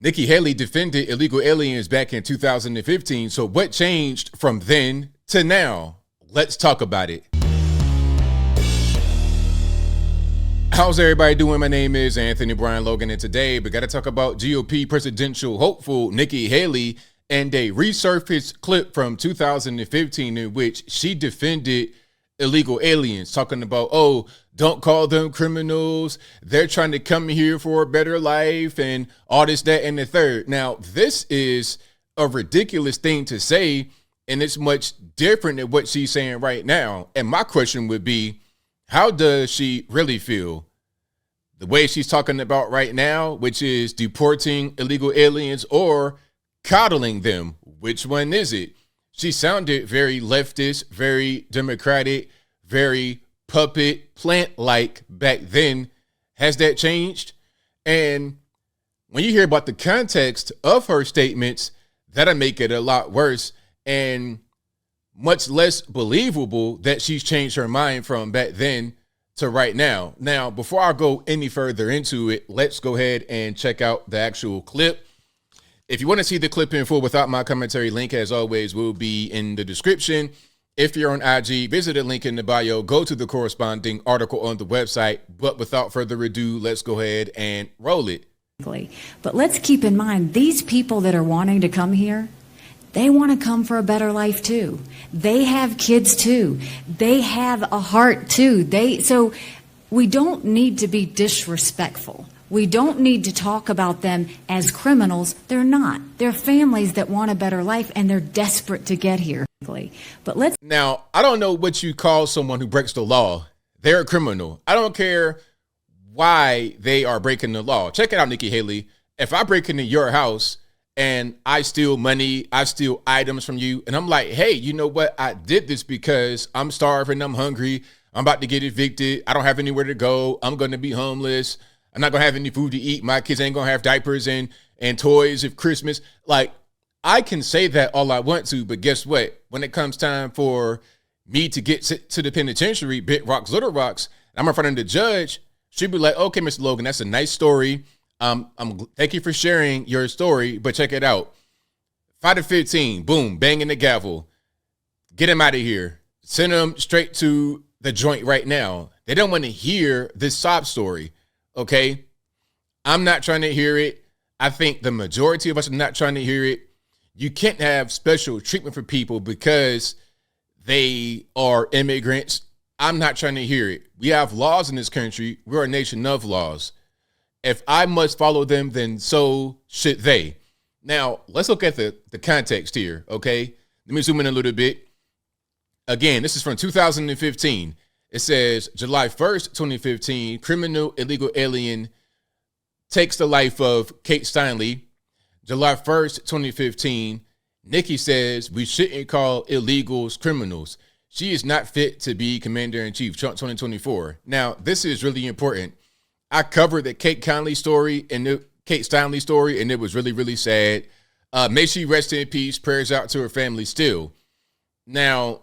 Nikki Haley defended illegal aliens back in 2015. So what changed from then to now? Let's talk about it. How's everybody doing? My name is Anthony Brian Logan, and today we got to talk about GOP presidential hopeful Nikki Haley and a resurfaced clip from 2015 in which she defended illegal aliens, talking about, oh, don't call them criminals. They're trying to come here for a better life and all this, that, and the third. Now, this is a ridiculous thing to say, and it's much different than what she's saying right now. And my question would be, how does she really feel? The way she's talking about right now, which is deporting illegal aliens or coddling them. Which one is it? She sounded very leftist, very democratic, very puppet plant-like back then. Has that changed? And when you hear about the context of her statements, that'll make it a lot worse and much less believable that she's changed her mind from back then to right now. Now, before I go any further into it, let's go ahead and check out the actual clip. If you want to see the clip in full without my commentary, link as always will be in the description. If you're on IG, visit the link in the bio, go to the corresponding article on the website. But without further ado, let's go ahead and roll it. But let's keep in mind, these people that are wanting to come here, they want to come for a better life too. They have kids too. They have a heart too. So we don't need to be disrespectful. We don't need to talk about them as criminals. They're not. They're families that want a better life, and they're desperate to get here. But Now, I don't know what you call someone who breaks the law. They're a criminal. I don't care why they are breaking the law. Check it out, Nikki Haley. If I break into your house and I steal money, I steal items from you, and I'm like, hey, you know what? I did this because I'm starving, I'm hungry, I'm about to get evicted, I don't have anywhere to go, I'm going to be homeless, I'm not going to have any food to eat, my kids ain't going to have diapers and toys of Christmas. Like, I can say that all I want to, but guess what? When it comes time for me to get to the penitentiary, Big Rocks, Little Rocks, I'm in front of the judge, she'd be like, okay, Mr. Logan, that's a nice story. Thank you for sharing your story, but check it out. 5 to 15, boom, banging the gavel. Get him out of here. Send him straight to the joint right now. They don't want to hear this sob story, okay? I'm not trying to hear it. I think the majority of us are not trying to hear it. You can't have special treatment for people because they are immigrants. I'm not trying to hear it. We have laws in this country. We're a nation of laws. If I must follow them, then so should they. Now, let's look at the context here, okay? Let me zoom in a little bit. Again, this is from 2015. It says, July 1st, 2015, criminal illegal alien takes the life of Kate Steinle. July 1st, 2015, Nikki says we shouldn't call illegals criminals. She is not fit to be commander-in-chief, Trump 2024. Now, this is really important. I covered the Kate Steinle story, and it was really, really sad. May she rest in peace. Prayers out to her family still. Now,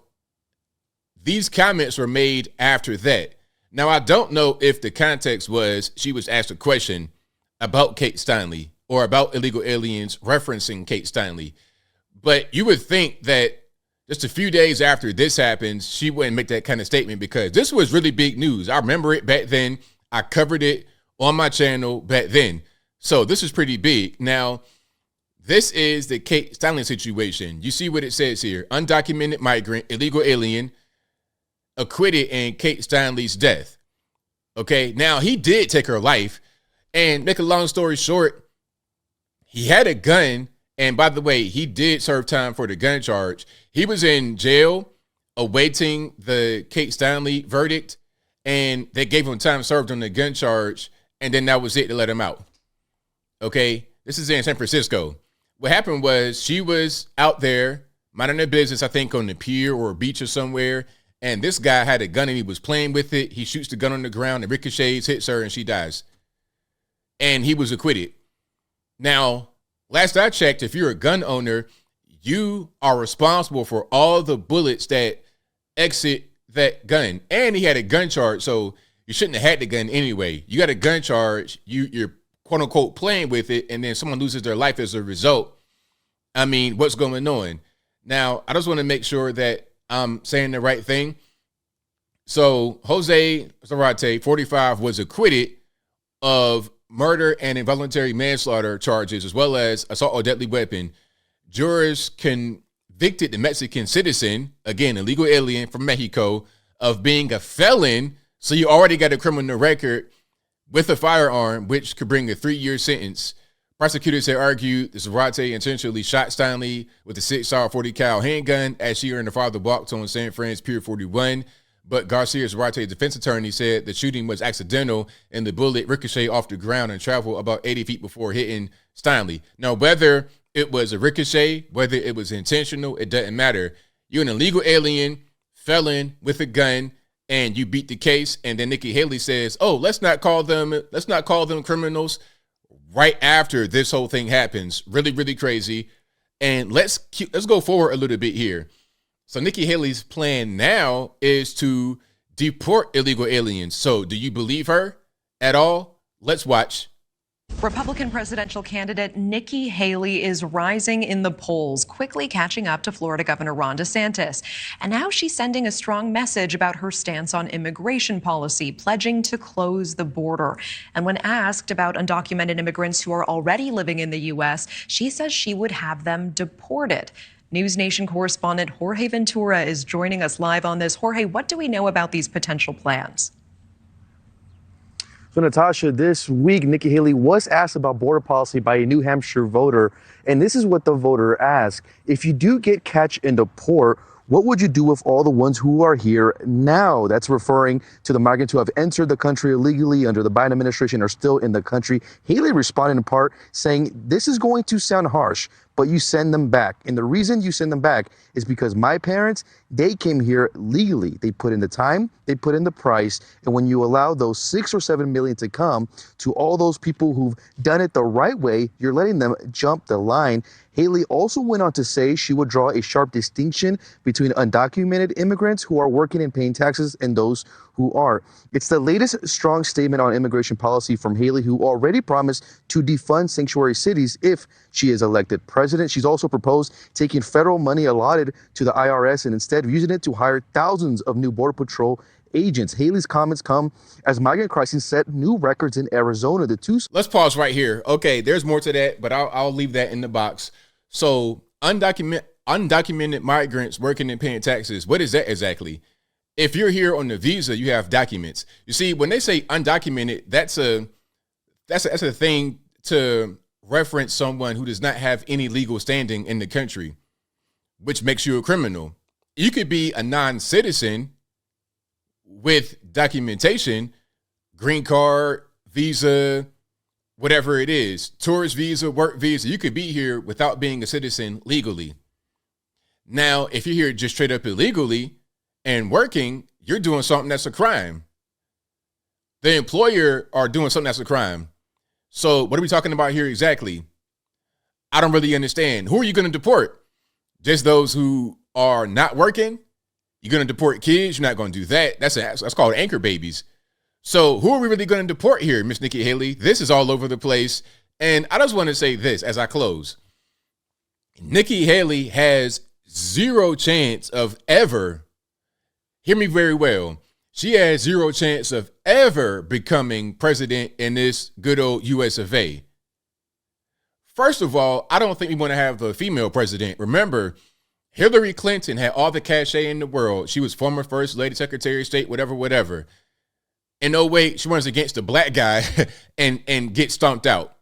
these comments were made after that. Now, I don't know if the context was she was asked a question about Kate Steinle or about illegal aliens referencing Kate Steinle. But you would think that just a few days after this happens, she wouldn't make that kind of statement because this was really big news. I remember it back then. I covered it on my channel back then. So this is pretty big. Now, this is the Kate Steinle situation. You see what it says here. Undocumented migrant, illegal alien, acquitted in Kate Steinle's death. Okay, now he did take her life. And make a long story short, he had a gun. And by the way, he did serve time for the gun charge. He was in jail awaiting the Kate Steinle verdict. And they gave him time served on the gun charge. And then that was it to let him out. Okay, this is in San Francisco. What happened was she was out there minding her business, I think on the pier or a beach or somewhere. And this guy had a gun and he was playing with it. He shoots the gun on the ground and ricochets, hits her, and she dies. And he was acquitted. Now, last I checked, if you're a gun owner, you are responsible for all the bullets that exit that gun. And he had a gun charge, so you shouldn't have had the gun anyway. You got a gun charge, you're quote unquote playing with it, and then someone loses their life as a result. I mean, what's going on? Now, I just want to make sure that I'm saying the right thing. So Jose Zarate, 45, was acquitted of murder and involuntary manslaughter charges, as well as assault or deadly weapon. Jurors convicted the Mexican citizen, again, illegal alien from Mexico, of being a felon. So you already got a criminal record with a firearm, which could bring a 3-year sentence. Prosecutors had argued that Zarate intentionally shot Stanley with a 6-shot 40 cal handgun as she and her father walked on San Fran's Pier 41. But Garcia Zarate's defense attorney said the shooting was accidental and the bullet ricocheted off the ground and traveled about 80 feet before hitting Stanley. Now, whether it was a ricochet, whether it was intentional, it doesn't matter. You're an illegal alien, felon with a gun, and you beat the case. And then Nikki Haley says, "Oh, let's not call them criminals." Right after this whole thing happens, really, really crazy. And let's go forward a little bit here. So Nikki Haley's plan now is to deport illegal aliens. So do you believe her at all? Let's watch. Republican presidential candidate Nikki Haley is rising in the polls, quickly catching up to Florida Governor Ron DeSantis. And now she's sending a strong message about her stance on immigration policy, pledging to close the border. And when asked about undocumented immigrants who are already living in the U.S., she says she would have them deported. News Nation correspondent Jorge Ventura is joining us live on this. Jorge, what do we know about these potential plans? So, Natasha, this week, Nikki Haley was asked about border policy by a New Hampshire voter. And this is what the voter asked. If you do get catch and deport, what would you do with all the ones who are here now? That's referring to the migrants who have entered the country illegally under the Biden administration are still in the country. Haley responded in part saying, this is going to sound harsh, but you send them back. And the reason you send them back is because my parents, they came here legally. They put in the time, they put in the price. And when you allow those 6 or 7 million to come to all those people who've done it the right way, you're letting them jump the line. Haley also went on to say she would draw a sharp distinction between undocumented immigrants who are working and paying taxes and those who are. It's the latest strong statement on immigration policy from Haley, who already promised to defund sanctuary cities if she is elected president. She's also proposed taking federal money allotted to the IRS and instead using it to hire thousands of new Border Patrol agents. Haley's comments come as migrant crises set new records in Arizona. Let's pause right here. Okay, there's more to that, but I'll leave that in the box. So undocumented migrants working and paying taxes, what is that exactly? If you're here on the visa, you have documents. You see, when they say undocumented, that's a thing to reference someone who does not have any legal standing in the country, which makes you a criminal. You could be a non-citizen with documentation, green card, visa, whatever it is, tourist visa, work visa. You could be here without being a citizen legally. Now, if you're here just straight up illegally and working, you're doing something that's a crime. The employer are doing something that's a crime. So what are we talking about here exactly? I don't really understand. Who are you going to deport? Just those who are not working? You're going to deport kids? You're not going to do that. That's called anchor babies. So who are we really going to deport here, Miss Nikki Haley? This is all over the place. And I just want to say this as I close. Nikki Haley has zero chance of ever, hear me very well, she has zero chance of ever becoming president in this good old US of A. First of all, I don't think we want to have a female president. Remember, Hillary Clinton had all the cachet in the world. She was former first lady, secretary of state, whatever. And oh wait, she runs against a black guy and gets stomped out.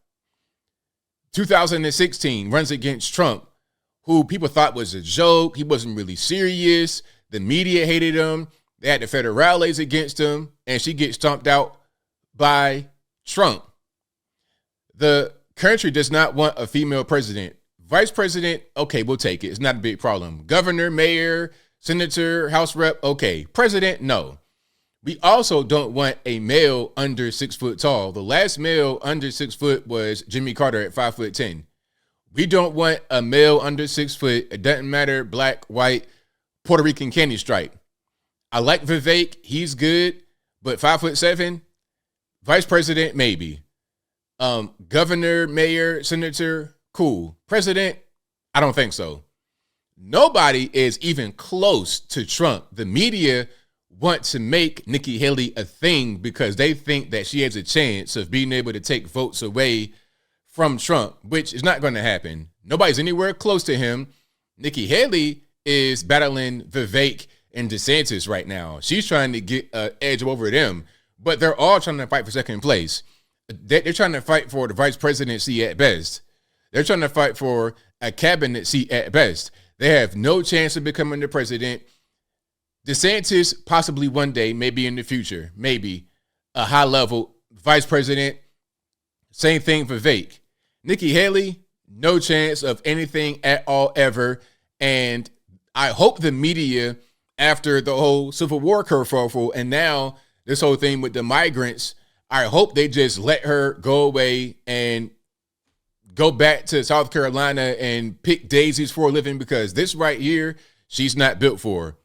2016 runs against Trump, who people thought was a joke. He wasn't really serious. The media hated him. They had the federales against him, and she gets stomped out by Trump. The country does not want a female president. Vice president, okay, we'll take it. It's not a big problem. Governor, mayor, senator, house rep, okay. President, no. We also don't want a male under 6 foot tall. The last male under 6 foot was Jimmy Carter at 5'10". We don't want a male under 6 foot. It doesn't matter, black, white, Puerto Rican candy stripe. I like Vivek. He's good, but 5'7", vice president, maybe. Governor, mayor, senator, cool. President, I don't think so. Nobody is even close to Trump. The media want to make Nikki Haley a thing because they think that she has a chance of being able to take votes away from Trump, which is not going to happen. Nobody's anywhere close to him. Nikki Haley is battling Vivek and DeSantis right now. She's trying to get an edge over them, but they're all trying to fight for second place. They're trying to fight for the vice presidency at best. They're trying to fight for a cabinet seat at best. They have no chance of becoming the president. DeSantis, possibly one day, maybe in the future, maybe a high-level vice president. Same thing for Vivek. Nikki Haley, no chance of anything at all ever. And I hope the media, after the whole Civil War kerfuffle and now this whole thing with the migrants, I hope they just let her go away and go back to South Carolina and pick daisies for a living, because this right here, she's not built for.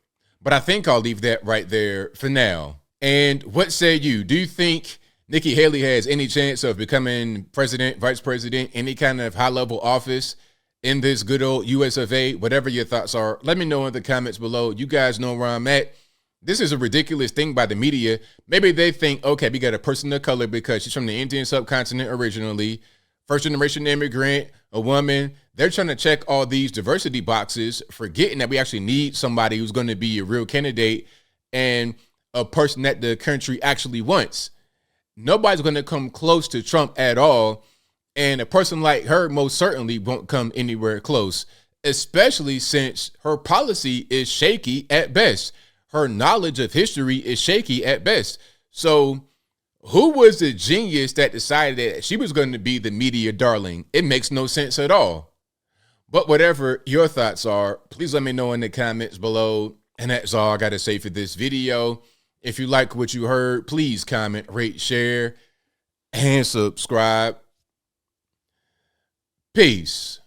But I think I'll leave that right there for now. And what say you? Do you think Nikki Haley has any chance of becoming president, vice president, any kind of high-level office in this good old US of A? Whatever your thoughts are, let me know in the comments below. You guys know where I'm at. This is a ridiculous thing by the media. Maybe they think, okay, we got a person of color because she's from the Indian subcontinent originally, first-generation immigrant, a woman. They're trying to check all these diversity boxes, forgetting that we actually need somebody who's going to be a real candidate and a person that the country actually wants. Nobody's going to come close to Trump at all, and a person like her most certainly won't come anywhere close, especially since her policy is shaky at best. Her knowledge of history is shaky at best. So who was the genius that decided that she was going to be the media darling? It makes no sense at all. But whatever your thoughts are, please let me know in the comments below. And that's all I got to say for this video. If you like what you heard, please comment, rate, share, and subscribe. Peace.